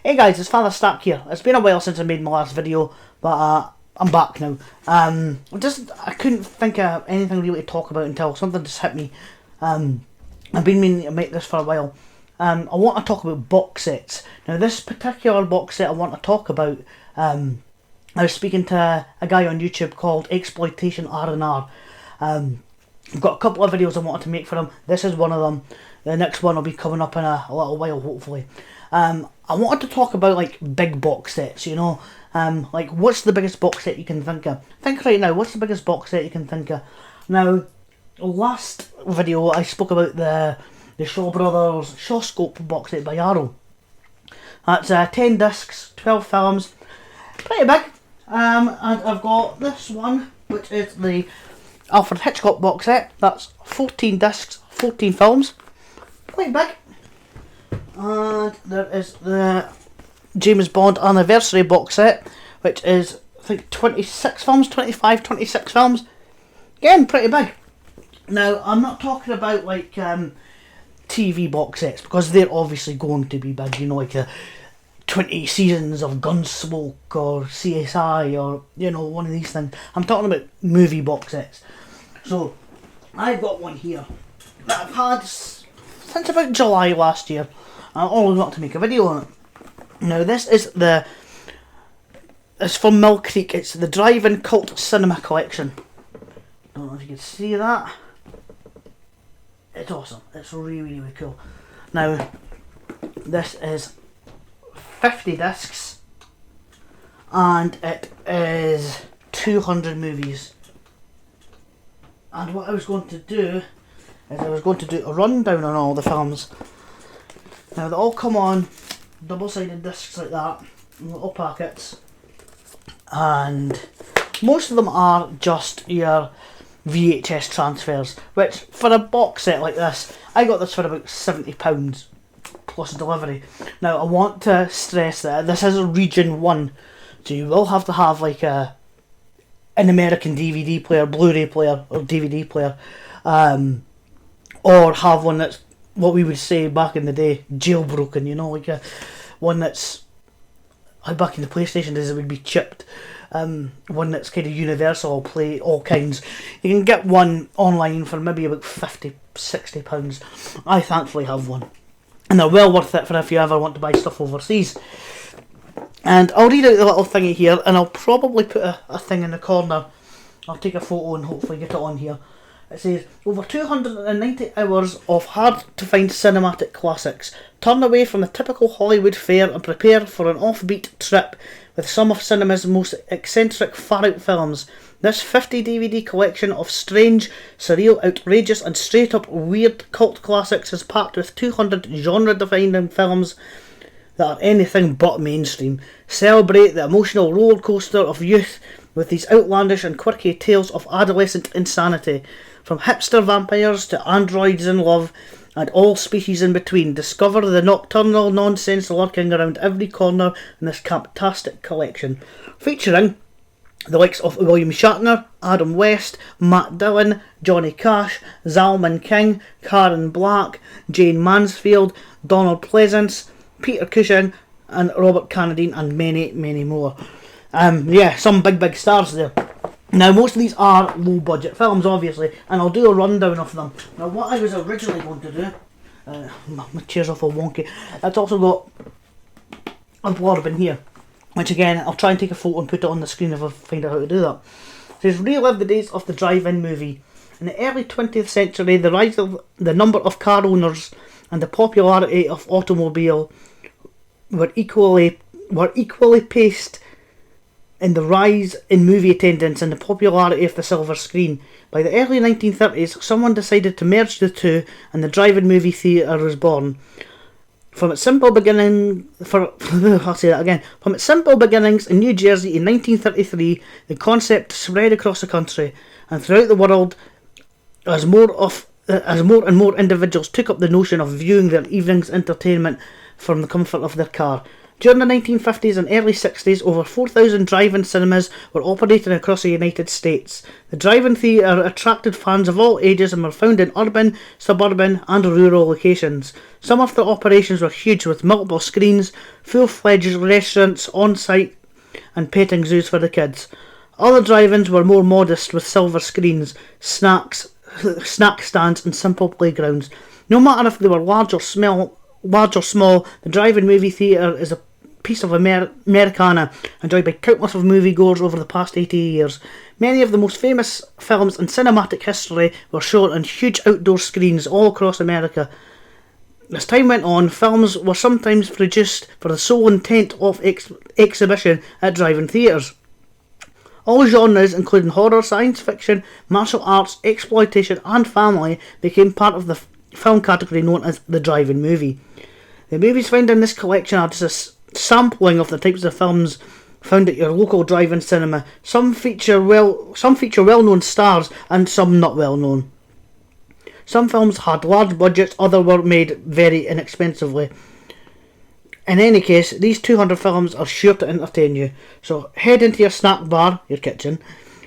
Hey guys, it's FatherStack here. It's been a while since I made my last video, but I'm back now. I couldn't think of anything really to talk about until something just hit me. I've been meaning to make this for a while. I want to talk about box sets. Now this particular box set I want to talk about, I was speaking to a guy on YouTube called Exploitation R&R. I've got a couple of videos I wanted to make for him. This is one of them. The next one will be coming up in a little while, hopefully. I wanted to talk about like big box sets, you know, like what's the biggest box set you can think of? Think right now, what's the biggest box set you can think of? Now, last video I spoke about the Shaw Brothers Shawscope box set by Arrow. That's 10 discs, 12 films, pretty big. And I've got this one, which is the Alfred Hitchcock box set. That's 14 discs, 14 films, quite big. And there is the James Bond Anniversary box set, which is, I think, 26 films, 25, 26 films. Again, pretty big. Now, I'm not talking about, like, TV box sets, because they're obviously going to be big, you know, like 20 seasons of Gunsmoke or CSI or, you know, one of these things. I'm talking about movie box sets. So, I've got one here that I've had since about July last year. I always want to make a video on it. Now this is it's from Mill Creek. It's the Drive-In Cult Cinema Collection. Don't know if you can see that. It's awesome. It's really, really cool. Now this is 50 discs and it is 200 movies. And what I was going to do is I was going to do a rundown on all the films. Now they all come on double-sided discs like that, in little packets, and most of them are just your VHS transfers, which for a box set like this, I got this for about £70 plus delivery. Now I want to stress that this is a region 1, so you will have to have like an American DVD player, Blu-ray player or DVD player, or have one that's what we would say back in the day, jailbroken, you know, like one that's, like back in the PlayStation days it would be chipped, one that's kind of universal, play all kinds. You can get one online for maybe about £50-60. I thankfully have one, and they're well worth it for if you ever want to buy stuff overseas. And I'll read out the little thingy here, and I'll probably put a thing in the corner. I'll take a photo and hopefully get it on here. It says, over 290 hours of hard-to-find cinematic classics. Turn away from the typical Hollywood fare and prepare for an offbeat trip with some of cinema's most eccentric far-out films. This 50 DVD collection of strange, surreal, outrageous and straight-up weird cult classics is packed with 200 genre-defining films that are anything but mainstream. Celebrate the emotional roller coaster of youth with these outlandish and quirky tales of adolescent insanity. From hipster vampires to androids in love and all species in between, discover the nocturnal nonsense lurking around every corner in this camptastic collection. Featuring the likes of William Shatner, Adam West, Matt Dillon, Johnny Cash, Zalman King, Karen Black, Jane Mansfield, Donald Pleasance, Peter Cushing and Robert Carradine, and many, many more. Yeah, some big stars there. Now most of these are low budget films obviously, and I'll do a rundown of them. Now what I was originally going to do, my chair's awful wonky, it's also got a blurb in here, which again I'll try and take a photo and put it on the screen if I find out how to do that. It says, relive the days of the drive-in movie. In the early 20th century, the rise of the number of car owners and the popularity of automobile were equally paced in the rise in movie attendance and the popularity of the silver screen. By the early 1930s, someone decided to merge the two, and the drive-in movie theatre was born. From its simple beginnings in New Jersey in 1933, the concept spread across the country and throughout the world as more and more individuals took up the notion of viewing their evening's entertainment from the comfort of their car. During the 1950s and early 60s, over 4,000 drive-in cinemas were operating across the United States. The drive-in theatre attracted fans of all ages and were found in urban, suburban and rural locations. Some of the operations were huge, with multiple screens, full-fledged restaurants on-site and petting zoos for the kids. Other drive-ins were more modest, with silver screens, snack stands and simple playgrounds. No matter if they were large or small, the drive-in movie theatre is a piece of Americana enjoyed by countless of moviegoers over the past 80 years. Many of the most famous films in cinematic history were shown on huge outdoor screens all across America. As time went on, films were sometimes produced for the sole intent of exhibition at drive-in theatres. All genres, including horror, science fiction, martial arts, exploitation and family, became part of the film category known as the drive-in movie. The movies found in this collection are just a sampling of the types of films found at your local drive-in cinema. Some feature well-known stars and some not well known. Some films had large budgets, others were made very inexpensively. In any case, these 200 films are sure to entertain you. So head into your snack bar, your kitchen,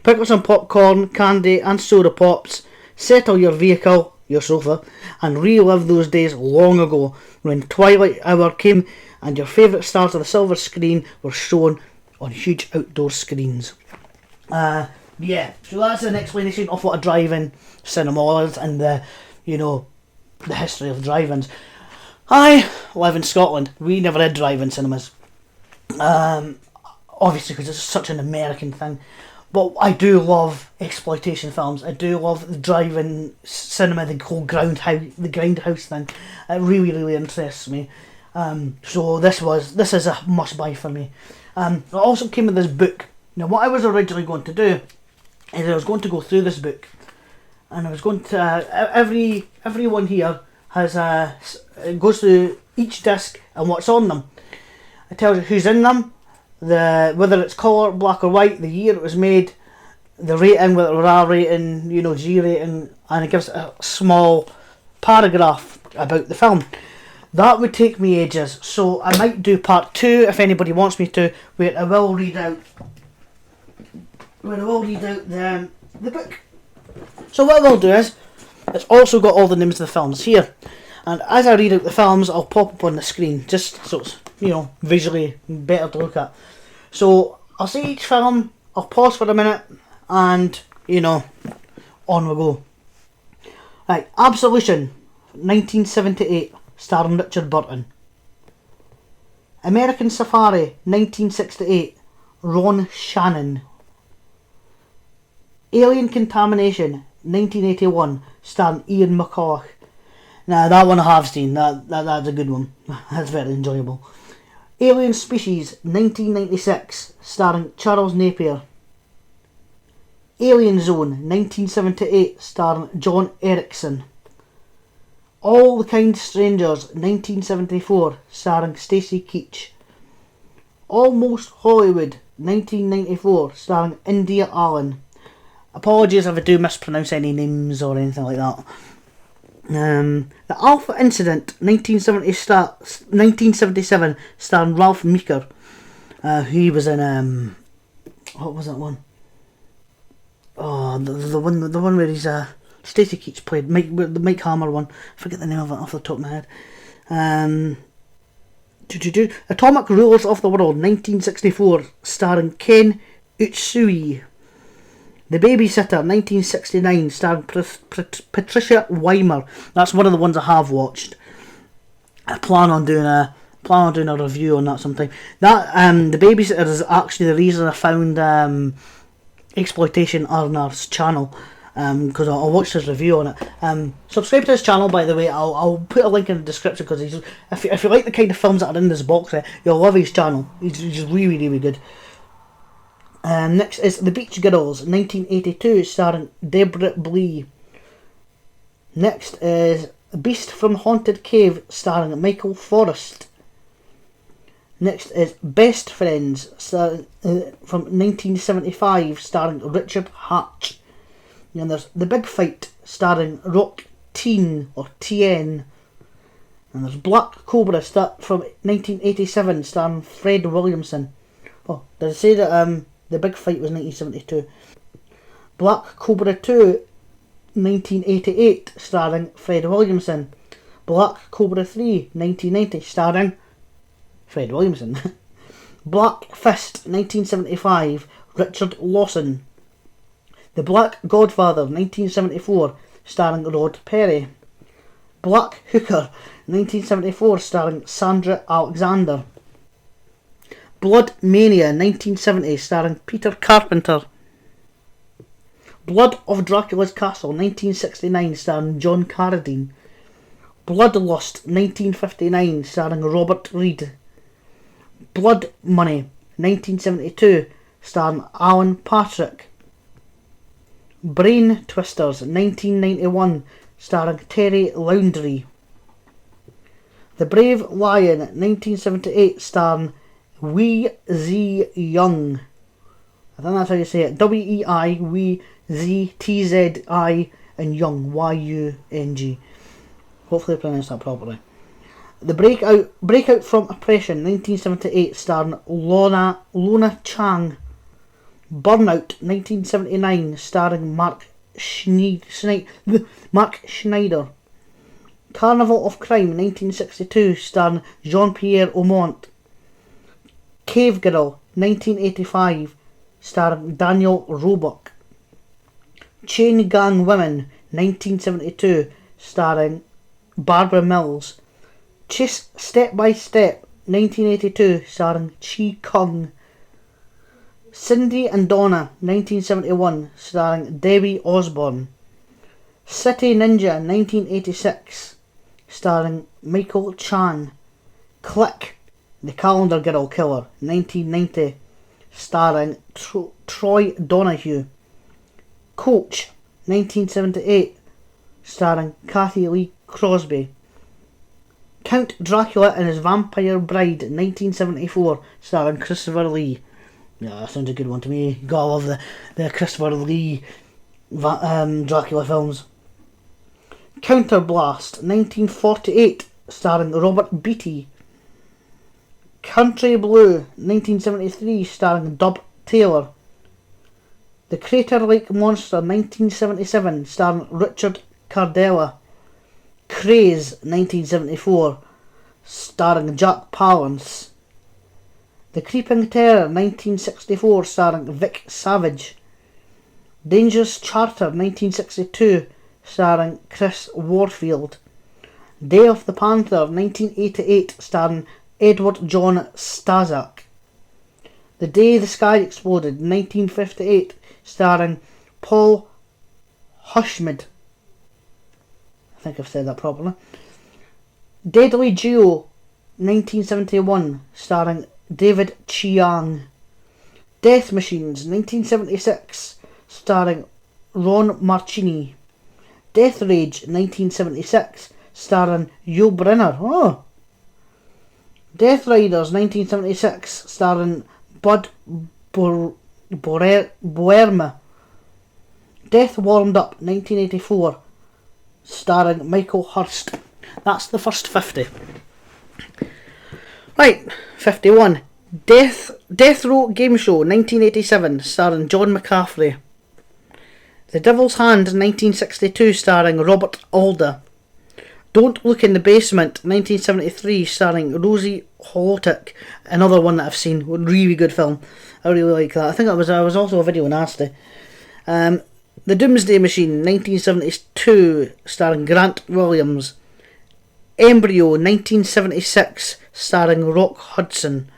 pick up some popcorn, candy and soda pops, settle your vehicle, your sofa, and relive those days long ago when twilight hour came and your favourite stars of the silver screen were shown on huge outdoor screens. So that's an explanation of what a drive-in cinema is and the history of drive-ins. I live in Scotland. We never had drive-in cinemas. Obviously because it's such an American thing. But I do love exploitation films. I do love the drive-in cinema, the whole grindhouse thing. It really, really interests me. So this is a must-buy for me. It also came with this book. Now, what I was originally going to do is I was going to go through this book, and I was going to everyone here has it goes through each disc and what's on them. It tells you who's in them, whether it's colour, black or white, the year it was made, the rating, whether it was R rating, G rating, and it gives a small paragraph about the film. That would take me ages, so I might do part 2 if anybody wants me to, where I will read out the book. So what I will do is, it's also got all the names of the films here, and as I read out the films, I'll pop up on the screen, just so it's visually better to look at. So I'll see each film, I'll pause for a minute, and on we go. Right, Absolution, 1978. Starring Richard Burton. American Safari, 1968, Ron Shannon. Alien Contamination, 1981, starring Ian McCulloch. Now that one I have seen, that's a good one. That's very enjoyable. Alien Species, 1996, starring Charles Napier. Alien Zone, 1978, starring John Erickson. All the Kind Strangers, 1974, starring Stacy Keach. Almost Hollywood, 1994, starring India Allen. Apologies if I do mispronounce any names or anything like that. The Alpha Incident, 1977, starring Ralph Meeker. He was in what was that one? Oh, the one where he's Stacey Keach played the Mike Hammer one. I forget the name of it off the top of my head. Atomic Rulers of the World, 1964, starring Ken Utsui. The Babysitter, 1969, starring Patricia Weimer. That's one of the ones I have watched. I plan on doing a review on that sometime. That The Babysitter is actually the reason I found Exploitation Arnar's channel. Because I watched his review on it. Subscribe to his channel, by the way. I'll put a link in the description, because if you like the kind of films that are in this box set, you'll love his channel. He's really, really good. Next is The Beach Girls, 1982, starring Deborah Blee. Next is Beast from Haunted Cave, starring Michael Forrest. Next is Best Friends, from 1975, starring Richard Hatch. And there's The Big Fight, starring Rock Teen, or TN. And there's Black Cobra from 1987, starring Fred Williamson. Oh, did I say that the big fight was 1972? Black Cobra 2, 1988, starring Fred Williamson. Black Cobra 3, 1990, starring Fred Williamson. Black Fist, 1975, Richard Lawson. The Black Godfather, 1974, starring Rod Perry. Black Hooker, 1974, starring Sandra Alexander. Blood Mania, 1970, starring Peter Carpenter. Blood of Dracula's Castle, 1969, starring John Carradine. Bloodlust, 1959, starring Robert Reed. Blood Money, 1972, starring Alan Patrick. Brain Twisters, 1991, starring Terry Laundrie. The Brave Lion, 1978, starring Wee Z Young. I think that's how you say it. W-E-I, Wee Z T-Z-I, and Young, Y-U-N-G. Hopefully I pronounced that properly. The Breakout from Oppression, 1978, starring Lona Chang. Burnout, 1979, starring Mark Schneider. Carnival of Crime, 1962, starring Jean-Pierre Aumont. Cave Girl, 1985, starring Daniel Roebuck. Chain Gang Women, 1972, starring Barbara Mills. Chase Step by Step, 1982, starring Chi Kung. Cindy and Donna, 1971, starring Debbie Osborne. City Ninja, 1986, starring Michael Chan. Click, The Calendar Girl Killer, 1990, starring Troy Donahue. Coach, 1978, starring Kathy Lee Crosby. Count Dracula and His Vampire Bride, 1974, starring Christopher Lee. Yeah, that sounds a good one to me. You gotta love the Christopher Lee Dracula films. Counterblast, 1948, starring Robert Beatty. Country Blue, 1973, starring Dub Taylor. The Crater Lake Monster, 1977, starring Richard Cardella. Craze, 1974, starring Jack Palance. The Creeping Terror, 1964, starring Vic Savage. Dangerous Charter, 1962, starring Chris Warfield. Day of the Panther, 1988, starring Edward John Stazak. The Day the Sky Exploded, 1958, starring Paul Hushmid. I think I've said that properly. Deadly Duo, 1971, starring David Chiang. Death Machines, 1976, starring Ron Marchini. Death Rage, 1976, starring Yul Brynner. Oh. Death Riders, 1976, starring Bud Boerma. Death Warmed Up, 1984, starring Michael Hurst. That's the first 50. Right, 51. Death Row Game Show, 1987, starring John McCaffrey. The Devil's Hand, 1962, starring Robert Alda. Don't Look in the Basement, 1973, starring Rosie Holotic. Another one that I've seen, really good film. I really like that. I think I was also a video nasty. The Doomsday Machine, 1972, starring Grant Williams. Embryo, 1976, starring Rock Hudson.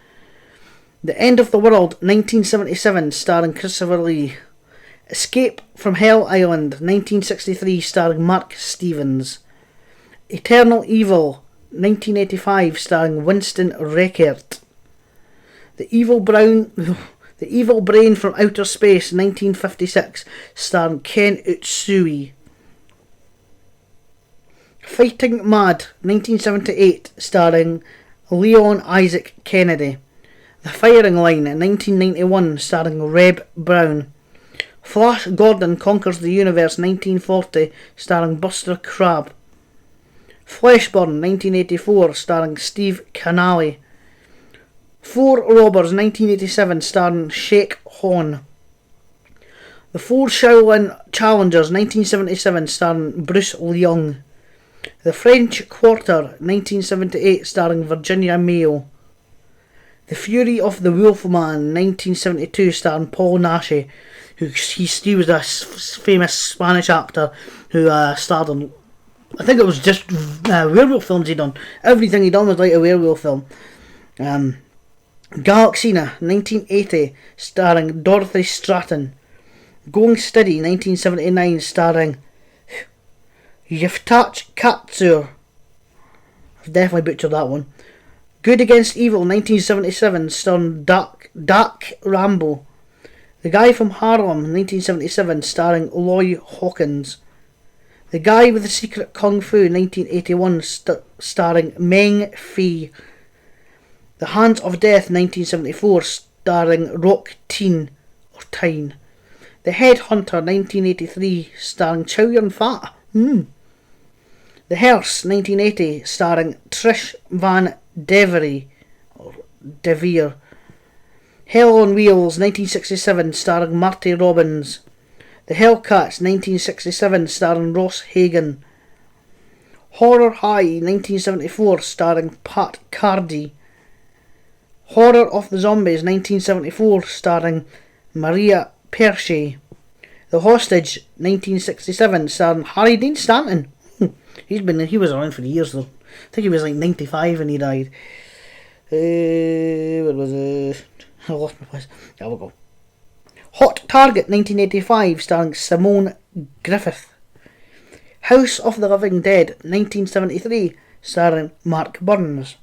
The End of the World, 1977, starring Christopher Lee. Escape from Hell Island, 1963, starring Mark Stevens. Eternal Evil, 1985, starring Winston Reckert. The Evil Brain from Outer Space, 1956, starring Ken Utsui. Fighting Mad, 1978, starring Leon Isaac Kennedy. The Firing Line, 1991, starring Reb Brown. Flash Gordon Conquers the Universe, 1940, starring Buster Crabbe. Fleshburn, 1984, starring Steve Canale. Four Robbers, 1987, starring Sheikh Horn. The Four Shaolin Challengers, 1977, starring Bruce Leung. The French Quarter, 1978, starring Virginia Mayo. The Fury of the Wolfman, 1972, starring Paul Naschy, who he was a famous Spanish actor who starred in, I think it was just werewolf films he'd done. Everything he'd done was like a werewolf film. Galaxina, 1980, starring Dorothy Stratton. Going Steady, 1979, starring Yiftach Katsur. I've definitely butchered that one. Good Against Evil, 1977, starring Dak Rambo. The Guy from Harlem, 1977, starring Loy Hawkins. The Guy with the Secret Kung Fu, 1981, starring Meng Fei. The Hands of Death, 1974, starring Rock Teen or Tyne. The Headhunter, 1983, starring Chow Yun-fat. The Hearse, 1980, starring Trish Van Devere. Hell on Wheels, 1967, starring Marty Robbins. The Hellcats, 1967, starring Ross Hagen. Horror High, 1974, starring Pat Cardy. Horror of the Zombies, 1974, starring Maria Perche. The Hostage, 1967, starring Harry Dean Stanton. He was around for years though. I think he was like 95 when he died. What was it? I lost my place. There we go. Hot Target, 1985, starring Simone Griffith. House of the Living Dead, 1973, starring Mark Burns.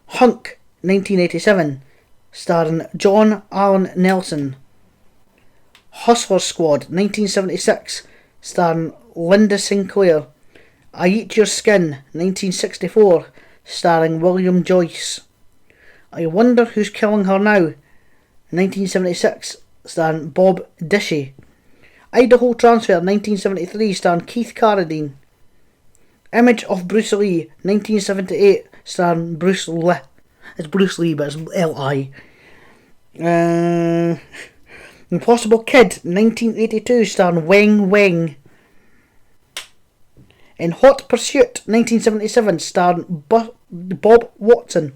Hunk, 1987, starring John Allen Nelson. Hustler Squad, 1976, starring Linda Sinclair. I Eat Your Skin, 1964, starring William Joyce. I Wonder Who's Killing Her Now, 1976, starring Bob Dishy. Idaho Transfer, 1973, starring Keith Carradine. Image of Bruce Lee, 1978, starring Bruce Lee. It's Bruce Lee, but it's L-I. Impossible Kid, 1982, starring Weng Weng. In Hot Pursuit, 1977, starring Bob Watson.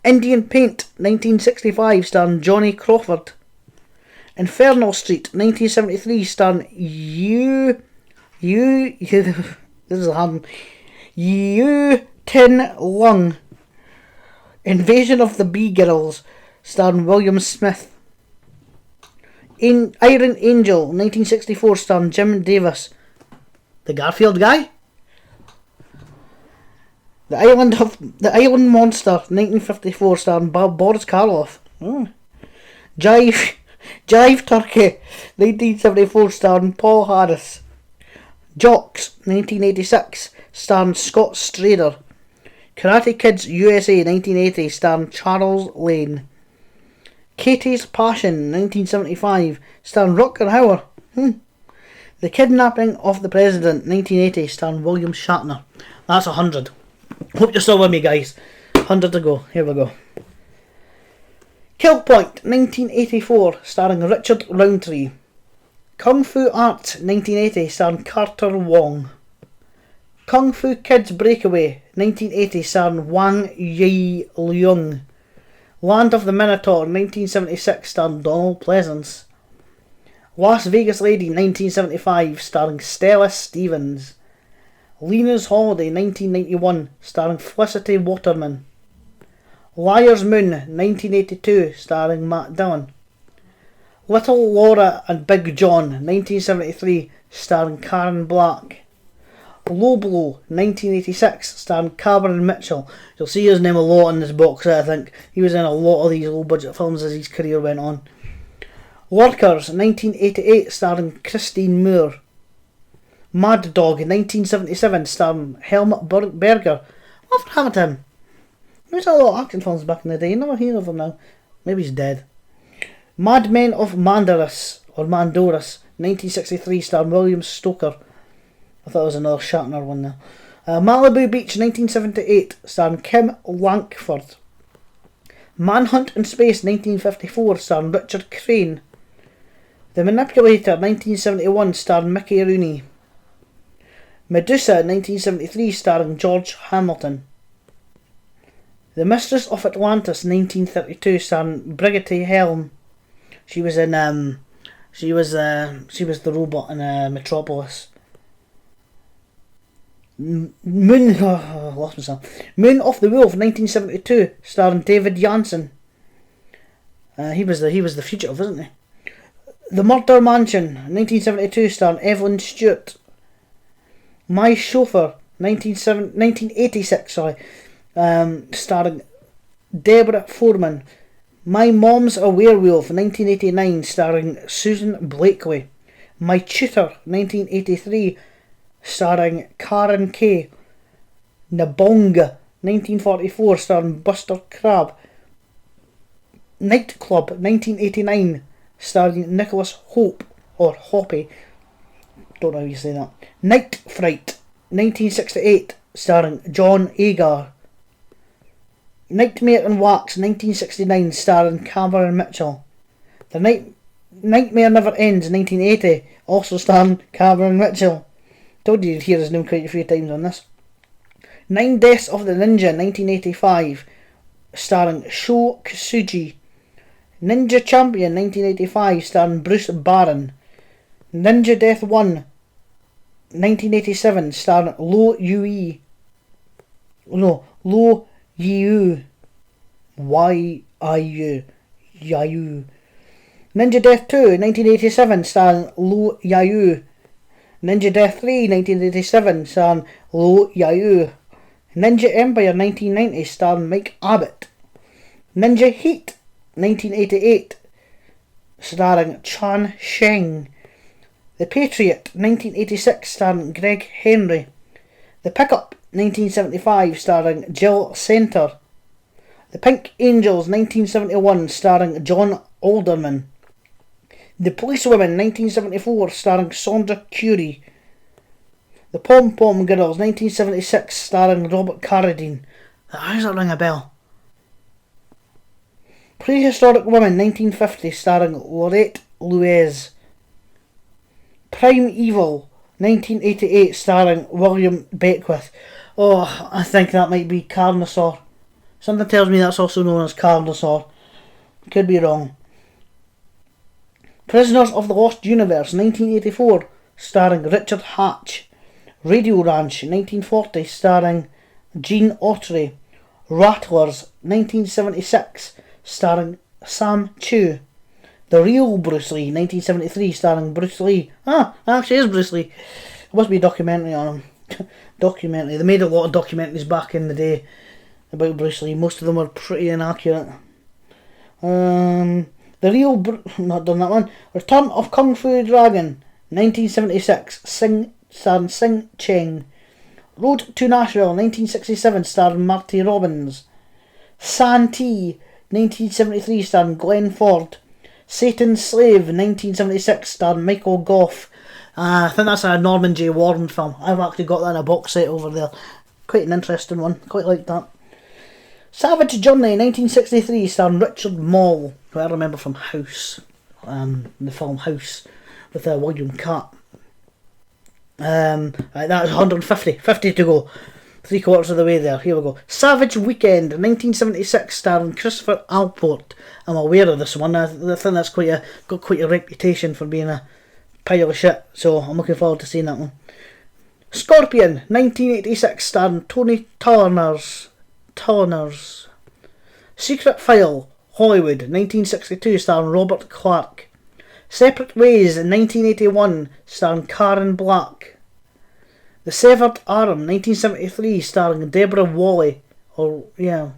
Indian Paint, 1965, starring Johnny Crawford. Infernal Street, 1973, starring this is a hard one. Tin Lung. Invasion of the Bee Girls, starring William Smith. Iron Angel, 1964, starring Jim Davis. The Garfield guy. The Island Monster, 1954, starring Boris Karloff. Jive Turkey, 1974, starring Paul Harris. Jocks, 1986, starring Scott Strader. Karate Kids USA, 1980, starring Charles Lane. Katie's Passion, 1975, starring Rutger Hauer. The Kidnapping of the President, 1980, starring William Shatner. That's 100. Hope you're still with me, guys. 100 to go. Here we go. Kill Point, 1984, starring Richard Roundtree. Kung Fu Art, 1980, starring Carter Wong. Kung Fu Kids Breakaway, 1980, starring Wang Yi Leung. Land of the Minotaur, 1976, starring Donald Pleasance. Las Vegas Lady, 1975, starring Stella Stevens. Lena's Holiday, 1991, starring Felicity Waterman. Liar's Moon, 1982, starring Matt Dillon. Little Laura and Big John, 1973, starring Karen Black. Low Blow, 1986, starring Cameron Mitchell. You'll see his name a lot in this box set, I think. He was in a lot of these low budget films as his career went on. Lurkers, 1988, starring Christine Moore. Mad Dog, 1977, starring Helmut Berger. I've never heard of him. He was in a lot of action films back in the day. You never hear of him now. Maybe he's dead. Mad Men of Mandoras, 1963, starring William Stoker. I thought it was another Shatner one there. Malibu Beach 1978, starring Kim Lankford. Manhunt in Space 1954, starring Richard Crane. The Manipulator 1971, starring Mickey Rooney. Medusa 1973, starring George Hamilton. The Mistress of Atlantis 1932, starring Brigitte Helm. She was in she was the robot in Metropolis. Moon lost myself. Moon of the Wolf 1972, starring David Janssen. He was the fugitive, wasn't he? The Murder Mansion 1972, starring Evelyn Stewart. My Chauffeur 1986, starring Deborah Foreman. My Mom's a Werewolf 1989, starring Susan Blakely. My Tutor 1983, starring Karen Kay. Nabonga 1944, starring Buster Crabbe. Nightclub 1989, starring Nicholas Hope, or Hoppy, don't know how you say that. Night Fright 1968, starring John Agar. Nightmare in Wax 1969, starring Cameron Mitchell. The Nightmare Never Ends 1980, also starring Cameron Mitchell. Told you you'd hear his name quite a few times on this. 9 Deaths of the Ninja 1985, starring Sho Kasuji. Ninja Champion 1985, starring Bruce Barron. Ninja Death 1 1987, starring Lo Yue. Y-I-U. Yayu. Ninja Death 2 1987, starring Lo Yayu. Ninja Death 3 1987, starring Lo Yayu. Ninja Empire 1990, starring Mike Abbott. Ninja Heat 1988, starring Chan Sheng. The Patriot 1986, starring Greg Henry. The Pickup 1975, starring Jill Center. The Pink Angels 1971, starring John Alderman. The Policewoman 1974, starring Sandra Curie. The Pom Pom Girls 1976, starring Robert Carradine. How does that ring a bell? Prehistoric Woman 1950, starring Laurette Louise. Prime Evil 1988, starring William Beckwith. Oh, I think that might be Carnosaur. Something tells me that's also known as Carnosaur. Could be wrong. Prisoners of the Lost Universe 1984, starring Richard Hatch. Radio Ranch 1940, starring Gene Autry. Rattlers 1976, starring Sam Chu. The Real Bruce Lee 1973, starring Bruce Lee. Ah, actually is Bruce Lee. There must be a documentary on him. Documentary. They made a lot of documentaries back in the day about Bruce Lee. Most of them were pretty inaccurate. Not done that one. Return of Kung Fu Dragon 1976, starring Sing Cheng. Road to Nashville 1967, starring Marty Robbins. Santee 1973, starring Glenn Ford. Satan's Slave 1976, starring Michael Goff. I think that's a Norman J. Warren film. I've actually got that in a box set over there. Quite an interesting one. Quite like that. Savage Journey 1963, starring Richard Moll, who I remember from House. The film House with William Catt. That was 150. 50 to go. 3/4 of the way there. Here we go. Savage Weekend 1976, starring Christopher Alport. I'm aware of this one. I think that's got quite a reputation for being a pile of shit, so I'm looking forward to seeing that one. Scorpion 1986, starring Tony Turner's. Secret File Hollywood 1962, starring Robert Clark. Separate Ways 1981, starring Karen Black. The Severed Arm 1973, starring Deborah Walley, or Walley.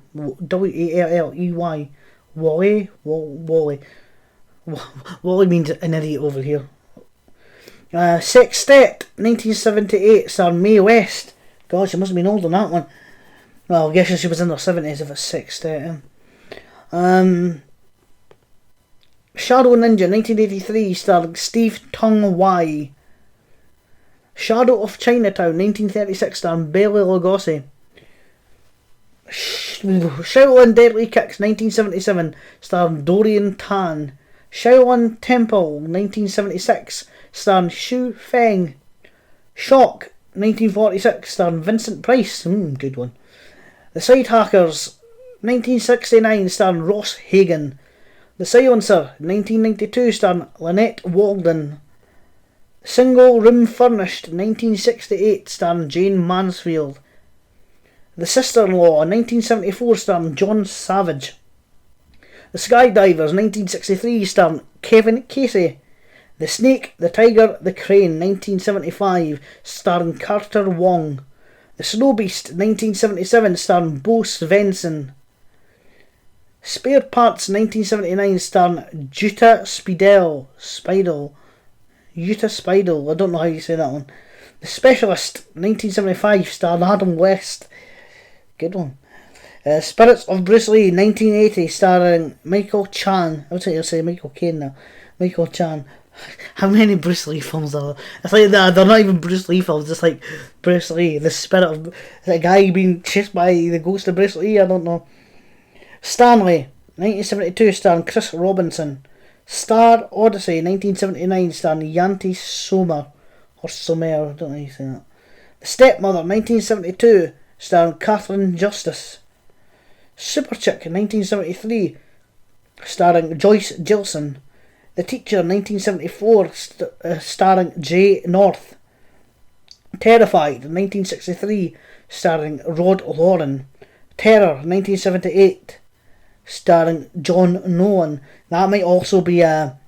Wally means an idiot over here. Sextet 1978, starring Mae West. God, she must have been old on that one. Well, I guess she was in her 70s if it's Sextet. Shadow Ninja 1983, starring Steve Tung Wai. Shadow of Chinatown, 1936, starring Bela Lugosi. Shaolin Deadly Kicks, 1977, starring Dorian Tan. Shaolin Temple, 1976, starring Xu Feng. Shock, 1946, starring Vincent Price. Good one. The Side Hackers, 1969, starring Ross Hagen. The Silencer, 1992, starring Lynette Walden. Single Room Furnished, 1968, starring Jane Mansfield. The Sister-in-Law, 1974, starring John Savage. The Skydivers, 1963, starring Kevin Casey. The Snake, the Tiger, the Crane, 1975, starring Carter Wong. The Snow Beast, 1977, starring Bo Svensson. Spare Parts, 1979, starring Jutta Speidel. Jutta Speidel, I don't know how you say that one. The Specialist, 1975, starring Adam West. Good one. Spirits of Bruce Lee, 1980, starring Michael Chan. I would say Michael Caine now. Michael Chan. How many Bruce Lee films are there? It's like they're not even Bruce Lee films, it's like Bruce Lee. The spirit of a guy being chased by the ghost of Bruce Lee, I don't know. Stanley, 1972, starring Chris Robinson. Star Odyssey, 1979, starring Yanti Somer. Or Somer, I don't know how you say that. The Stepmother, 1972, starring Catherine Justice. Super Chick, 1973, starring Joyce Gilson. The Teacher, 1974, starring Jay North. Terrified, 1963, starring Rod Lauren. Terror, 1978, starring John Nolan. That might also be a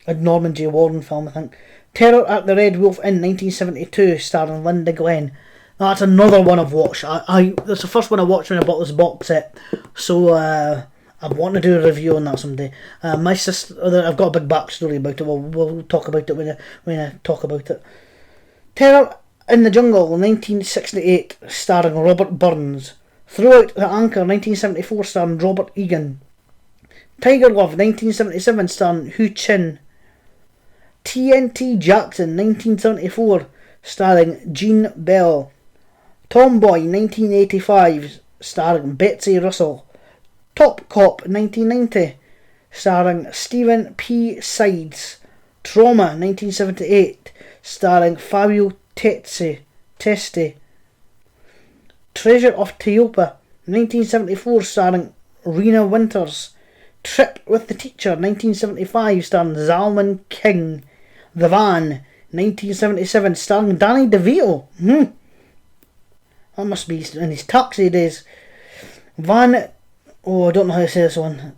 Norman J. Warren film, I think. Terror at the Red Wolf Inn, 1972, starring Linda Glenn. That's another one I've watched. That's the first one I watched when I bought this box set. So I want to do a review on that someday. My sister, I've got a big backstory about it. We'll talk about it when I talk about it. Terror in the Jungle, 1968, starring Robert Burns. Throughout the Anchor, 1974, starring Robert Egan. Tiger Love, 1977, starring Hu Chin. TNT Jackson, 1974, starring Jean Bell. Tomboy, 1985, starring Betsy Russell. Top Cop, 1990, starring Stephen P. Sides. Trauma, 1978, starring Fabio Testi. Treasure of Teopa, 1974, starring Rena Winters. Trip with the Teacher, 1975, starring Zalman King. The Van, 1977, starring Danny DeVito. That must be in his taxi days. I don't know how to say this one.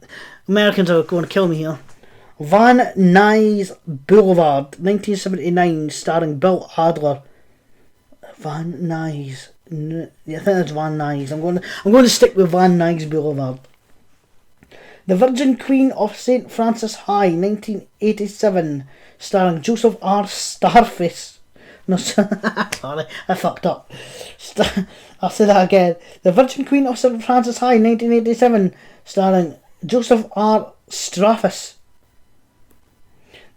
Americans are going to kill me here. Van Nuys Boulevard, 1979, starring Bill Adler. Van Nuys. I think that's Van Nuys. I'm going to stick with Van Nuys Boulevard. The Virgin Queen of St. Francis High, 1987, starring Joseph R. Starface. No, sorry, I fucked up. I'll say that again. The Virgin Queen of St. Francis High, 1987, starring Joseph R. Straffus.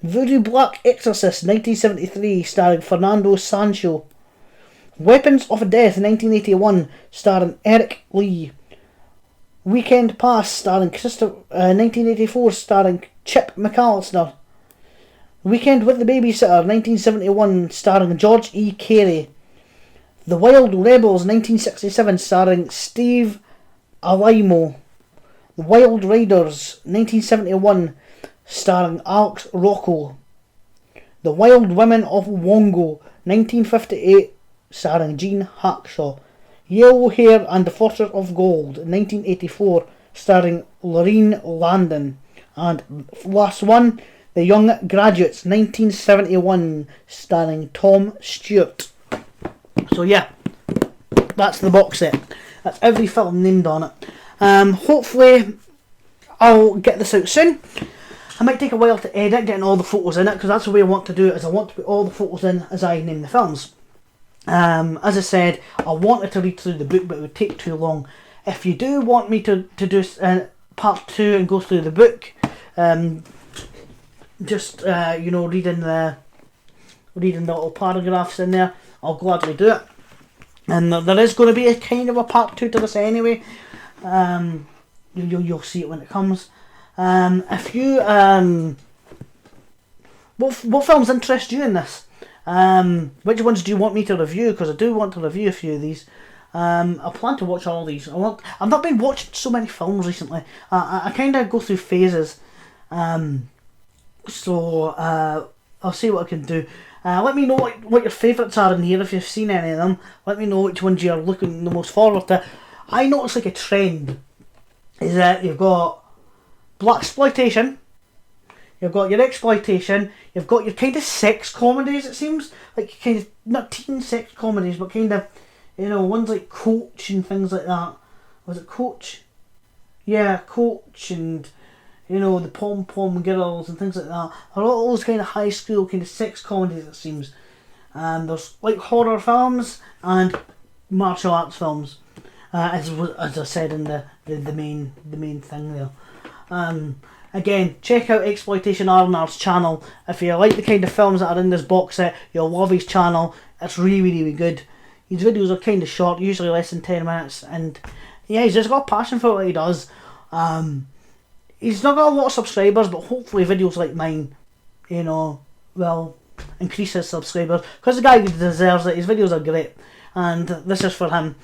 Voodoo Black Exorcist, 1973, starring Fernando Sancho. Weapons of Death, 1981, starring Eric Lee. Weekend Pass, starring 1984, starring Chip McAllister. Weekend with the Babysitter, 1971, starring George E. Carey. The Wild Rebels, 1967, starring Steve Alaimo. The Wild Riders, 1971, starring Alex Rocco. The Wild Women of Wongo, 1958, starring Gene Hackshaw. Yellow Hair and the Fortress of Gold, 1984, starring Lorraine Landon. And last one, The Young Graduates, 1971, starring Tom Stewart. So yeah, that's the box set. That's every film named on it. Hopefully I'll get this out soon. I might take a while to edit, getting all the photos in it, because that's the way I want to do it, is I want to put all the photos in as I name the films. As I said, I wanted to read through the book, but it would take too long. If you do want me to do part 2 and go through the book, reading reading the little paragraphs in there, I'll gladly do it. And there is going to be a kind of a part 2 to this anyway. You'll see it when it comes. If you what films interest you in this? Which ones do you want me to review? Because I do want to review a few of these. I plan to watch all these. I've not been watching so many films recently. I kind of go through phases. So I'll see what I can do. Let me know what your favourites are in here, if you've seen any of them. Let me know which ones you're looking the most forward to. I notice like a trend is that you've got blaxploitation, you've got your exploitation, you've got your kind of sex comedies, it seems. Like kind of, not teen sex comedies, but kind of, you know, ones like Coach and things like that. Was it Coach? Yeah, Coach and, you know, the Pom Pom Girls and things like that. A lot of those kind of high school kind of sex comedies, it seems. And there's like horror films and martial arts films, as I said in the main thing there. Again, check out Exploitation R&R's channel. If you like the kind of films that are in this box set, you'll love his channel. It's really good. His videos are kind of short, usually less than 10 minutes, and yeah, he's just got a passion for what he does. He's not got a lot of subscribers, but hopefully videos like mine, you know, will increase his subscribers, because the guy deserves it. His videos are great, and this is for him.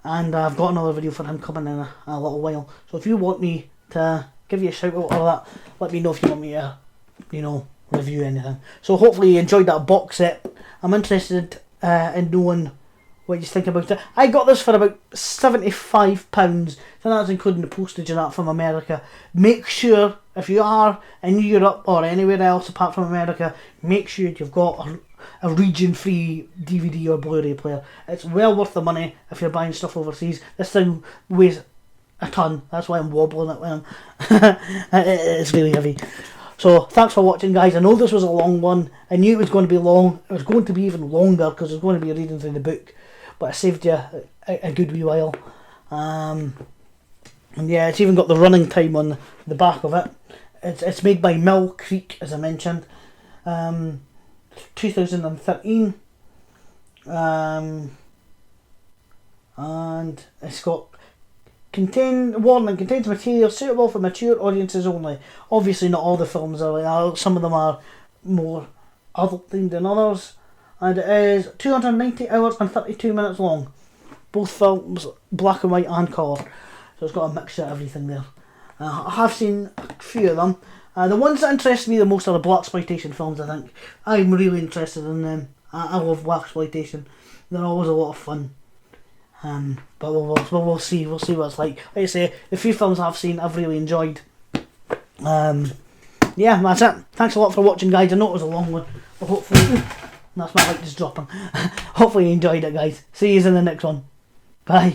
And I've got another video for him coming in a little while. So if you want me to give you a shout out or that, let me know if you want me to, you know, review anything. So hopefully you enjoyed that box set. I'm interested in knowing what you think about it. I got this for about £75, and that's including the postage and that from America. Make sure, if you are in Europe or anywhere else apart from America, make sure you've got a region-free DVD or Blu-ray player. It's well worth the money if you're buying stuff overseas. This thing weighs a ton. That's why I'm wobbling it when it's really heavy. So thanks for watching, guys. I know this was a long one. I knew it was going to be long. It was going to be even longer because I was going to be reading through the book, but I saved you a good wee while. And yeah, it's even got the running time on the back of it. It's made by Mill Creek, as I mentioned. 2013. And it's got warning, contains material suitable for mature audiences only. Obviously not all the films are like that. Some of them are more adult themed than others. And it is 290 hours and 32 minutes long. Both films black and white and colour. So it's got a mixture of everything there. I have seen a few of them. The ones that interest me the most are the blaxploitation films, I think. I'm really interested in them. I love blaxploitation. They're always a lot of fun. But we'll see. We'll see what it's like. Like I say, the few films I've seen, I've really enjoyed. Yeah, that's it. Thanks a lot for watching, guys. I know it was a long one, but hopefully that's my light just dropping. Hopefully you enjoyed it, guys. See you in the next one. Bye.